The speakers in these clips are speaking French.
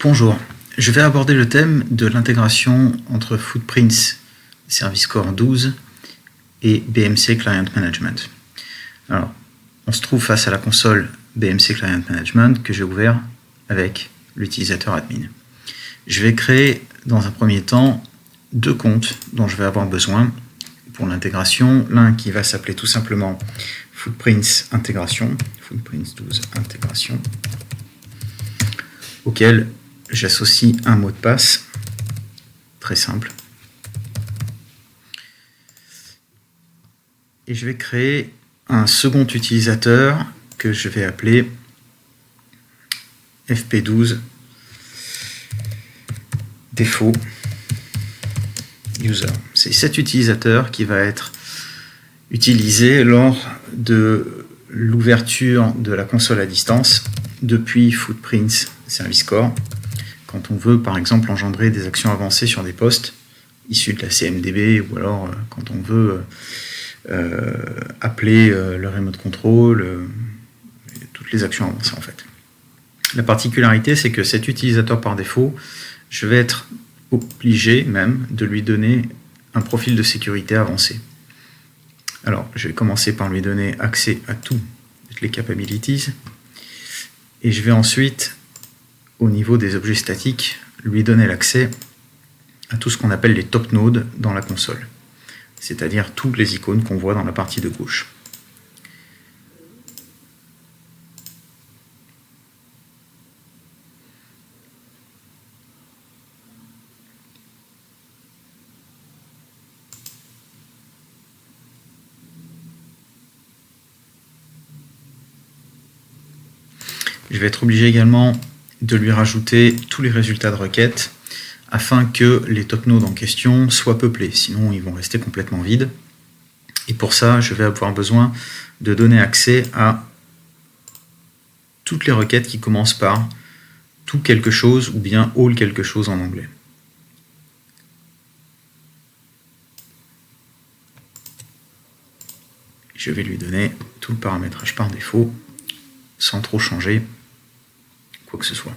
Bonjour, je vais aborder le thème de l'intégration entre Footprints Service Core 12 et BMC Client Management. Alors, on se trouve face à la console BMC Client Management que j'ai ouvert avec l'utilisateur admin. Je vais créer dans un premier temps deux comptes dont je vais avoir besoin pour l'intégration. L'un qui va s'appeler tout simplement Footprints Intégration, Footprints 12 Intégration, auquel j'associe un mot de passe très simple. Et je vais créer un second utilisateur que je vais appeler FP12 défaut user. C'est cet utilisateur qui va être utilisé lors de l'ouverture de la console à distance depuis Footprints Service Core, quand on veut par exemple engendrer des actions avancées sur des postes issus de la CMDB, ou alors quand on veut appeler le remote control, toutes les actions avancées en fait. La particularité, c'est que cet utilisateur par défaut, je vais être obligé même de lui donner un profil de sécurité avancé. Alors, je vais commencer par lui donner accès à toutes les capabilities, et je vais ensuite, au niveau des objets statiques, lui donner l'accès à tout ce qu'on appelle les top nodes dans la console, c'est-à-dire toutes les icônes qu'on voit dans la partie de gauche. Je vais être obligé également de lui rajouter tous les résultats de requête afin que les top nodes en question soient peuplés, sinon ils vont rester complètement vides. Et pour ça, je vais avoir besoin de donner accès à toutes les requêtes qui commencent par tout quelque chose ou bien all quelque chose en anglais. Je vais lui donner tout le paramétrage par défaut sans trop changer quoi que ce soit.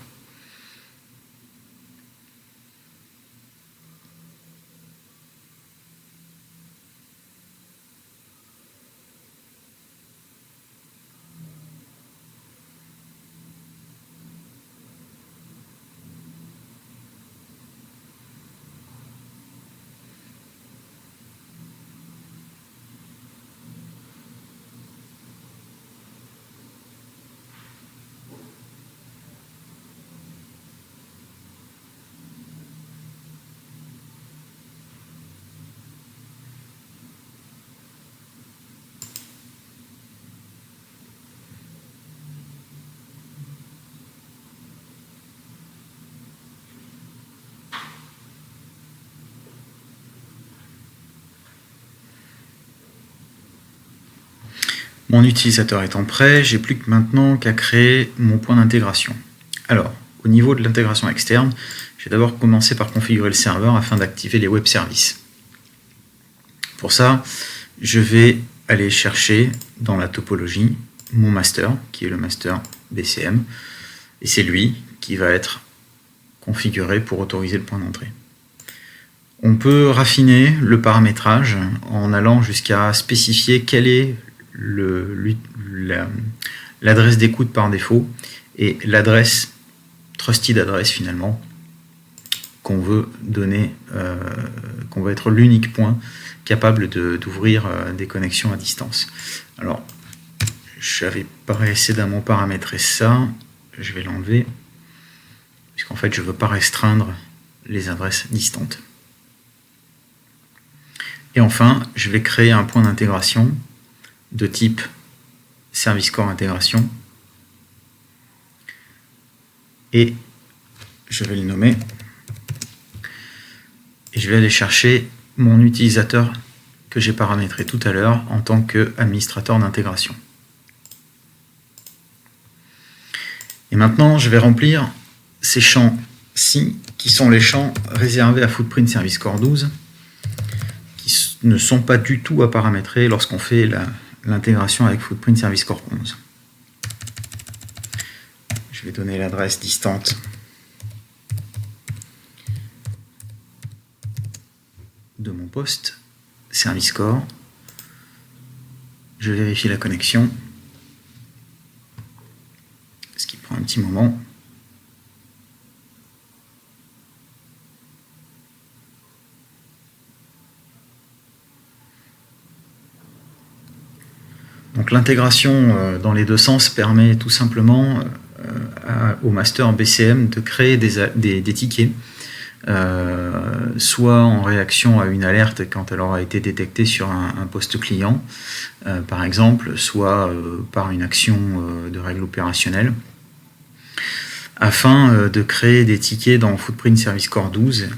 Mon utilisateur étant prêt, j'ai plus que maintenant qu'à créer mon point d'intégration. Alors, au niveau de l'intégration externe, je vais d'abord commencer par configurer le serveur afin d'activer les web services. Pour ça, je vais aller chercher dans la topologie mon master, qui est le master BCM, et c'est lui qui va être configuré pour autoriser le point d'entrée. On peut raffiner le paramétrage en allant jusqu'à spécifier quel est l'adresse d'écoute par défaut et l'adresse trusted address finalement qu'on veut donner, qu'on va être l'unique point capable d'ouvrir des connexions à distance. Alors, j'avais précédemment paramétré ça, je vais l'enlever puisqu'en fait je ne veux pas restreindre les adresses distantes. Et enfin, je vais créer un point d'intégration de type Service Core Intégration et je vais le nommer et je vais aller chercher mon utilisateur que j'ai paramétré tout à l'heure en tant qu'administrateur d'intégration. Et maintenant, je vais remplir ces champs-ci qui sont les champs réservés à Footprint Service Core 12 qui ne sont pas du tout à paramétrer lorsqu'on fait l'intégration avec Footprint Service Core 11. Je vais donner l'adresse distante de mon poste Service Core. Je vérifie la connexion, ce qui prend un petit moment. Donc l'intégration dans les deux sens permet tout simplement au master BCM de créer des tickets, soit en réaction à une alerte quand elle aura été détectée sur un poste client, par exemple, soit par une action de règle opérationnelle, afin de créer des tickets dans Footprint Service Core 12.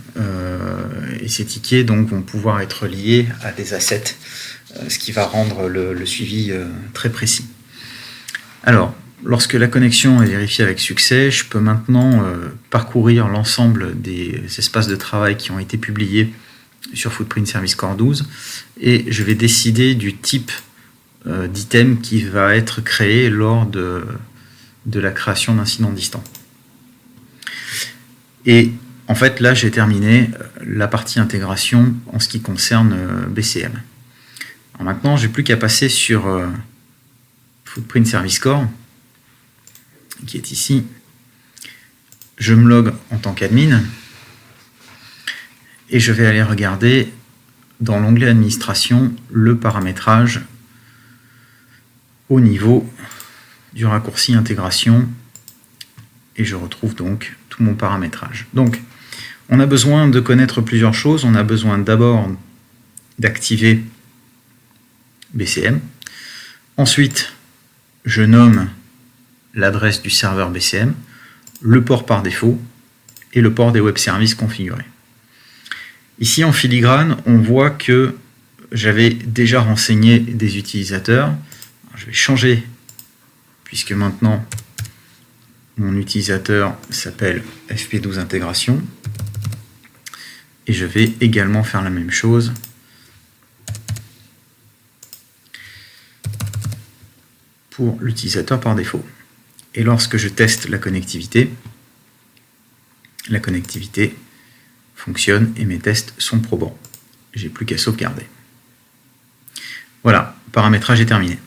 Et ces tickets donc, vont pouvoir être liés à des assets, ce qui va rendre le suivi très précis. Alors, lorsque la connexion est vérifiée avec succès, je peux maintenant parcourir l'ensemble des espaces de travail qui ont été publiés sur Footprint Service Core 12 et je vais décider du type d'item qui va être créé lors de la création d'incidents distants. Et en fait, là, j'ai terminé la partie intégration en ce qui concerne BCM. Alors maintenant, je n'ai plus qu'à passer sur Footprint Service Core, qui est ici. Je me log en tant qu'admin et je vais aller regarder dans l'onglet administration le paramétrage au niveau du raccourci intégration et je retrouve donc tout mon paramétrage. Donc on a besoin de connaître plusieurs choses. On a besoin d'abord d'activer BCM. Ensuite, je nomme l'adresse du serveur BCM, le port par défaut et le port des web services configurés. Ici en filigrane, on voit que j'avais déjà renseigné des utilisateurs. Alors, je vais changer puisque maintenant mon utilisateur s'appelle FP12 Intégration et je vais également faire la même chose pour l'utilisateur par défaut. Et lorsque je teste la connectivité fonctionne et mes tests sont probants. J'ai plus qu'à sauvegarder. Voilà, paramétrage est terminé.